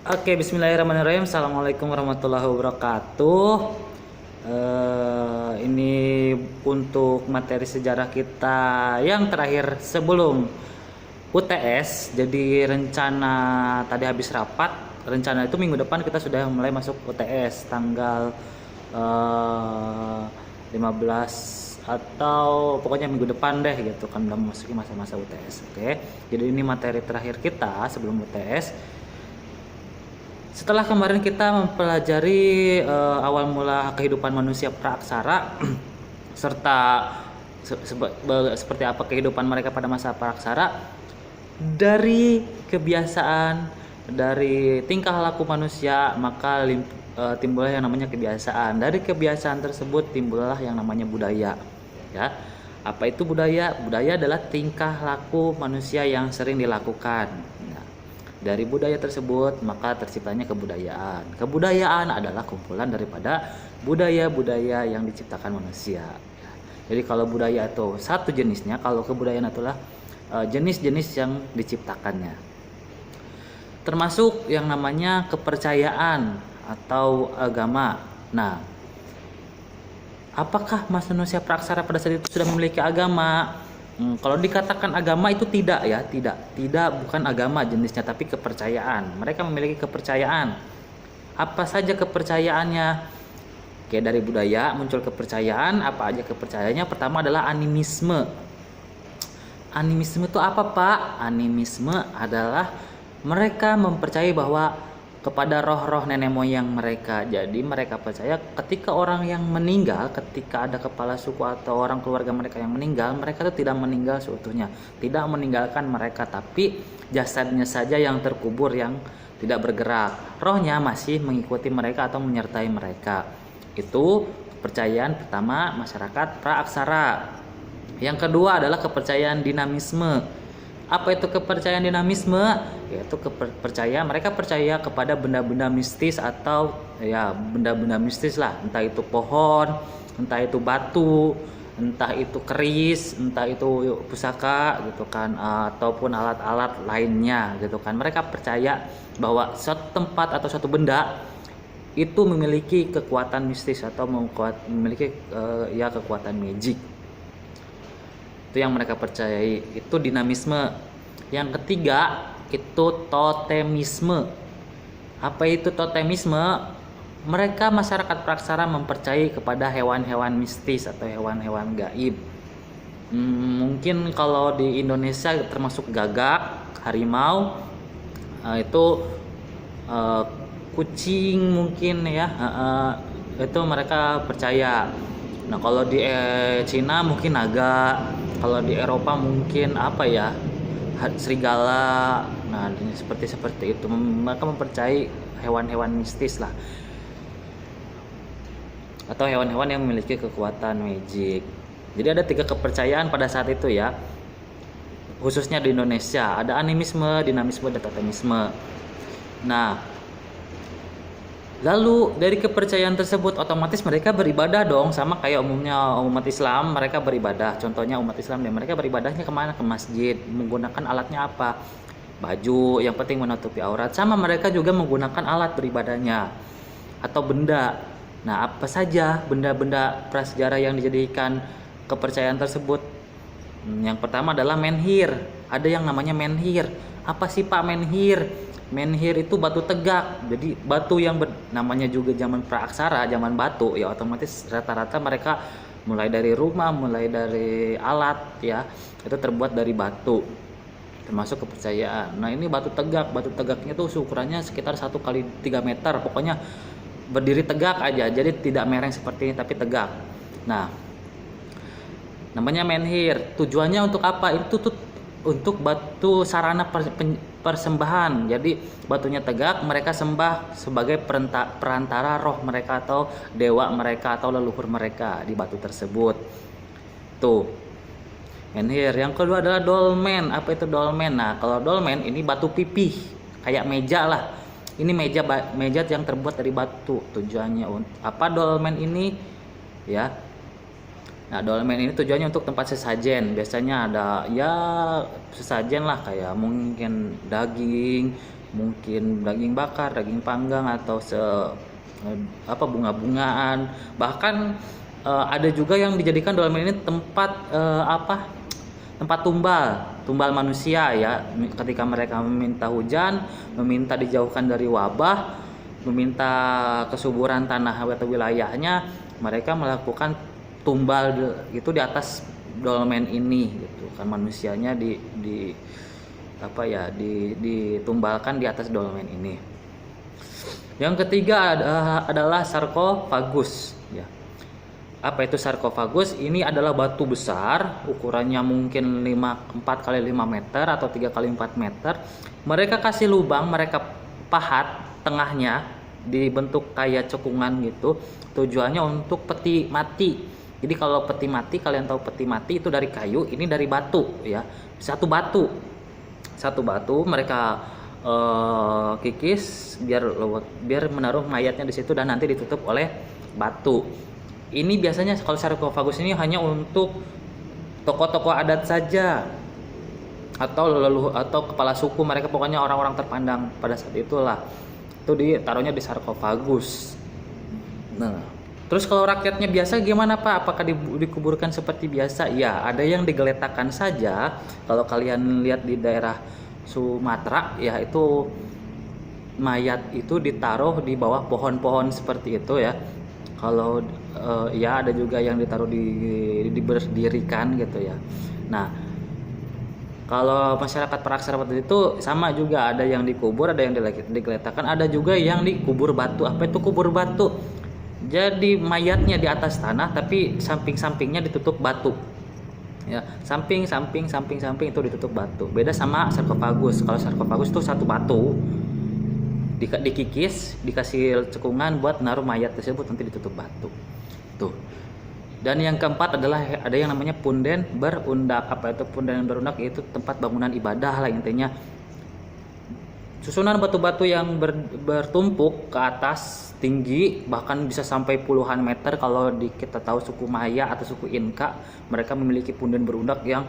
Oke, bismillahirrahmanirrahim. Assalamualaikum warahmatullahi wabarakatuh. Ini untuk materi sejarah kita yang terakhir sebelum UTS. Jadi rencana tadi habis rapat, rencana itu minggu depan kita sudah mulai masuk UTS tanggal 15 atau pokoknya minggu depan deh gitu kan, udah memasuki masa-masa UTS. Oke. Jadi ini materi terakhir kita sebelum UTS. Setelah kemarin kita mempelajari awal mula kehidupan manusia praaksara serta seperti apa kehidupan mereka pada masa praaksara, dari kebiasaan, dari tingkah laku manusia, maka timbullah yang namanya kebiasaan. Dari kebiasaan tersebut timbullah yang namanya budaya. Ya, apa itu budaya? Budaya adalah tingkah laku manusia yang sering dilakukan. Dari budaya tersebut maka terciptanya kebudayaan. Kebudayaan adalah kumpulan daripada budaya-budaya yang diciptakan manusia. Jadi kalau budaya itu satu jenisnya, kalau kebudayaan itulah jenis-jenis yang diciptakannya. Termasuk yang namanya kepercayaan atau agama. Nah, apakah manusia praaksara pada saat itu sudah memiliki agama? Kalau dikatakan agama itu tidak ya, tidak bukan agama jenisnya, tapi kepercayaan. Mereka memiliki kepercayaan. Apa saja kepercayaannya? Kayak dari budaya muncul kepercayaan. Apa aja kepercayaannya? Pertama adalah animisme. Animisme itu apa, Pak? Animisme adalah mereka mempercayai bahwa kepada roh-roh nenek moyang mereka. Jadi mereka percaya ketika orang yang meninggal, ketika ada kepala suku atau orang keluarga mereka yang meninggal, mereka itu tidak meninggal seutuhnya, tidak meninggalkan mereka, tapi jasadnya saja yang terkubur, yang tidak bergerak. Rohnya masih mengikuti mereka atau menyertai mereka. Itu kepercayaan pertama masyarakat praaksara. Yang kedua adalah kepercayaan dinamisme. Apa itu kepercayaan dinamisme? Yaitu kepercayaan mereka percaya kepada benda-benda mistis atau ya benda-benda mistis lah, entah itu pohon, entah itu batu, entah itu keris, entah itu pusaka gitu kan, ataupun alat-alat lainnya gitu kan. Mereka percaya bahwa suatu tempat atau suatu benda itu memiliki kekuatan mistis atau memiliki ya kekuatan magic. Itu yang mereka percayai, itu dinamisme. Yang ketiga itu totemisme. Apa itu totemisme? Mereka masyarakat praaksara mempercayai kepada hewan-hewan mistis atau hewan-hewan gaib. Mungkin kalau di Indonesia termasuk gagak, harimau, itu kucing mungkin ya, itu mereka percaya. Nah kalau di Cina mungkin naga, kalau di Eropa mungkin apa ya, serigala. Nah seperti itu mereka mempercayai hewan-hewan mistis lah, atau hewan-hewan yang memiliki kekuatan magic. Jadi ada 3 kepercayaan pada saat itu ya, khususnya di Indonesia. Ada animisme, dinamisme, dan totemisme. Nah, lalu dari kepercayaan tersebut otomatis mereka beribadah dong, sama kayak umumnya umat Islam, mereka beribadah. Contohnya umat Islam dan mereka beribadahnya kemana? Ke masjid. Menggunakan alatnya apa? Baju, yang penting menutupi aurat. Sama mereka juga menggunakan alat beribadahnya atau benda. Nah, apa saja benda-benda prasejarah yang dijadikan kepercayaan tersebut? Yang pertama adalah menhir. Ada yang namanya menhir. Apa sih Pak menhir? Menhir itu batu tegak. Jadi batu yang namanya juga zaman praaksara, zaman batu ya, otomatis rata-rata mereka mulai dari rumah, mulai dari alat ya, itu terbuat dari batu. Termasuk kepercayaan. Nah, ini batu tegak. Batu tegaknya tuh ukurannya sekitar 1 kali 3 meter. Pokoknya berdiri tegak aja. Jadi tidak mereng seperti ini tapi tegak. Nah, namanya menhir. Tujuannya untuk apa? Itu tuh untuk batu sarana persembahan. Jadi batunya tegak, mereka sembah sebagai perantara roh mereka atau dewa mereka atau leluhur mereka di batu tersebut. Tuh, menhir. Yang kedua adalah dolmen. Apa itu dolmen? Nah, kalau dolmen ini batu pipih, kayak meja lah. Ini meja yang terbuat dari batu. Tujuannya apa dolmen ini? Ya, nah, dolmen ini tujuannya untuk tempat sesajen. Biasanya ada ya sesajen lah, kayak mungkin daging, mungkin daging bakar, daging panggang, atau bunga-bungaan. Bahkan ada juga yang dijadikan dolmen ini tempat tempat tumbal manusia ya, ketika mereka meminta hujan, meminta dijauhkan dari wabah, meminta kesuburan tanah atau wilayahnya, mereka melakukan tumbal itu di atas dolmen ini gitu kan, manusianya ditumbalkan di atas dolmen ini. Yang ketiga adalah sarkofagus ya. Apa itu sarkofagus? Ini adalah batu besar, ukurannya mungkin 4 kali 5 meter atau 3 kali 4 meter. Mereka kasih lubang, mereka pahat tengahnya dibentuk kayak cekungan gitu. Tujuannya untuk peti mati. Jadi kalau peti mati, kalian tahu peti mati itu dari kayu, ini dari batu ya. Satu batu mereka kikis biar menaruh mayatnya di situ dan nanti ditutup oleh batu. Ini biasanya kalau sarkofagus ini hanya untuk tokoh-tokoh adat saja, atau kepala suku mereka, pokoknya orang-orang terpandang pada saat itulah. Itu ditaruhnya di sarkofagus. Nah, terus kalau rakyatnya biasa gimana Pak? Apakah dikuburkan seperti biasa? Ya, ada yang digeletakkan saja. Kalau kalian lihat di daerah Sumatera ya, itu mayat itu ditaruh di bawah pohon-pohon seperti itu ya. Kalau ya ada juga yang ditaruh diberdirikan gitu ya. Nah, kalau masyarakat Praksara waktu itu sama juga, ada yang dikubur, ada yang digeletakkan, ada juga yang dikubur batu. Apa itu kubur batu? Jadi mayatnya di atas tanah tapi samping-sampingnya ditutup batu. Ya, samping itu ditutup batu. Beda sama sarkofagus. Kalau sarkofagus itu satu batu dikikis, dikasih cekungan buat naruh mayat tersebut, nanti ditutup batu. Tuh. Dan yang keempat adalah ada yang namanya punden berundak. Apa itu punden berundak? Yaitu tempat bangunan ibadah lah intinya. Susunan batu-batu yang bertumpuk ke atas tinggi, bahkan bisa sampai puluhan meter. Kalau kita tahu suku Maya atau suku Inka, mereka memiliki punden berundak yang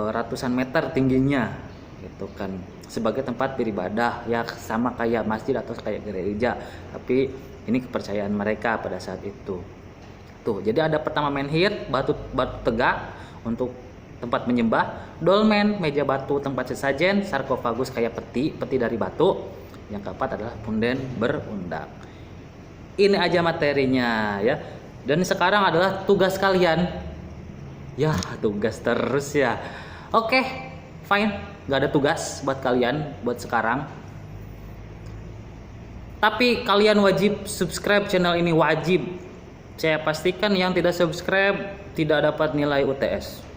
ratusan meter tingginya gitu kan, sebagai tempat beribadah ya, sama kayak masjid atau kayak gereja, tapi ini kepercayaan mereka pada saat itu. Tuh, jadi ada pertama menhir, batu tegak untuk tempat menyembah, dolmen, meja batu tempat sesajen, sarkofagus kayak peti dari batu. Yang keempat adalah punden berundak. Ini aja materinya ya. Dan sekarang adalah tugas kalian. Ya, tugas terus ya. Oke, fine. Gak ada tugas buat kalian buat sekarang. Tapi kalian wajib subscribe channel ini, wajib. Saya pastikan yang tidak subscribe tidak dapat nilai UTS.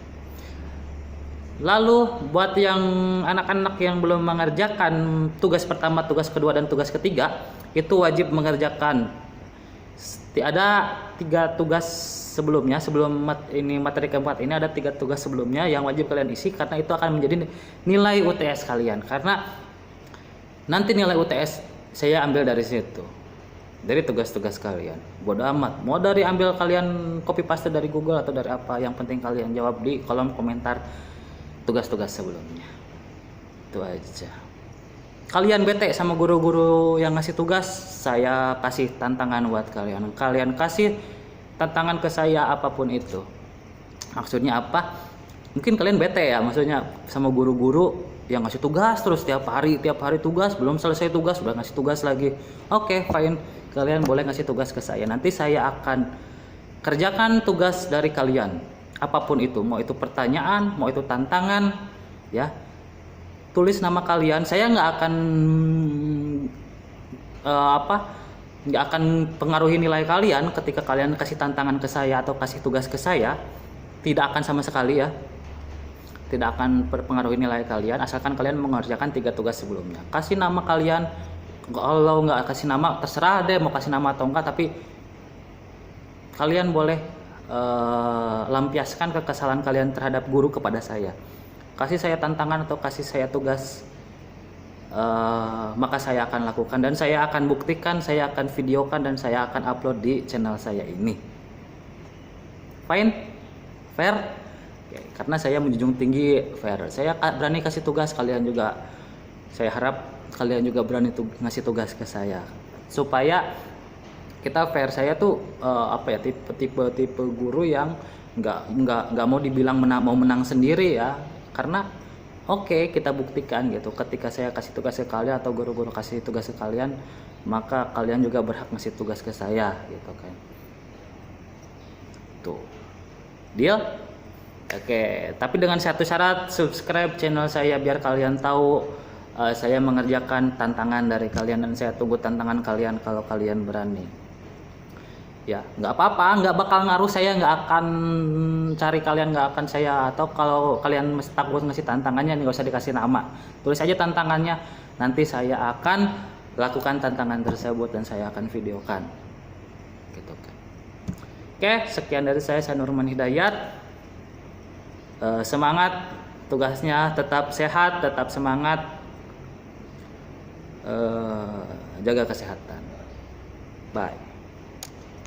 Lalu buat yang anak-anak yang belum mengerjakan tugas pertama, tugas kedua, dan tugas ketiga, itu wajib mengerjakan. Ada 3 tugas sebelumnya, sebelum ini materi keempat ini ada 3 tugas sebelumnya yang wajib kalian isi, karena itu akan menjadi nilai UTS kalian. Karena nanti nilai UTS saya ambil dari situ, dari tugas-tugas kalian. Bodoh amat, mau dari ambil kalian copy paste dari Google atau dari apa, yang penting kalian jawab di kolom komentar tugas-tugas sebelumnya. Itu aja. Kalian bete sama guru-guru yang ngasih tugas, saya kasih tantangan buat kalian. Kalian kasih tantangan ke saya apapun itu. Maksudnya apa? Mungkin kalian bete ya, maksudnya sama guru-guru yang ngasih tugas terus tiap hari tugas, belum selesai tugas udah ngasih tugas lagi. Oke, fine. Kalian boleh ngasih tugas ke saya. Nanti saya akan kerjakan tugas dari kalian. Apapun itu, mau itu pertanyaan, mau itu tantangan, ya. Tulis nama kalian. Saya nggak akan nggak akan pengaruhi nilai kalian ketika kalian kasih tantangan ke saya atau kasih tugas ke saya. Tidak akan sama sekali ya. Tidak akan berpengaruhi nilai kalian asalkan kalian mengerjakan 3 tugas sebelumnya. Kasih nama kalian. Kalau nggak kasih nama terserah deh mau kasih nama atau enggak, tapi kalian boleh lampiaskan kekesalan kalian terhadap guru kepada saya. Kasih saya tantangan atau kasih saya tugas, maka saya akan lakukan dan saya akan buktikan, saya akan videokan dan saya akan upload di channel saya ini. Fine? Fair? Ya, karena saya menjunjung tinggi fair. Saya berani kasih tugas, kalian juga saya harap kalian juga berani ngasih tugas ke saya, supaya kita fair. Saya tuh tipe guru yang nggak mau dibilang mau menang sendiri ya, karena oke, kita buktikan gitu, ketika saya kasih tugas ke kalian atau guru-guru kasih tugas ke kalian, maka kalian juga berhak ngasih tugas ke saya gitu kan. Tuh, deal? Oke, tapi dengan satu syarat, subscribe channel saya biar kalian tahu saya mengerjakan tantangan dari kalian, dan saya tunggu tantangan kalian kalau kalian berani. Ya, nggak apa-apa, nggak bakal ngaruh, saya nggak akan cari kalian, nggak akan saya, atau kalau kalian takut ngasih tantangannya, nggak usah dikasih nama, tulis aja tantangannya, nanti saya akan lakukan tantangan tersebut dan saya akan videokan gitu kan. Oke, sekian dari saya Nurman Hidayat. Semangat tugasnya, tetap sehat, tetap semangat, jaga kesehatan. Bye.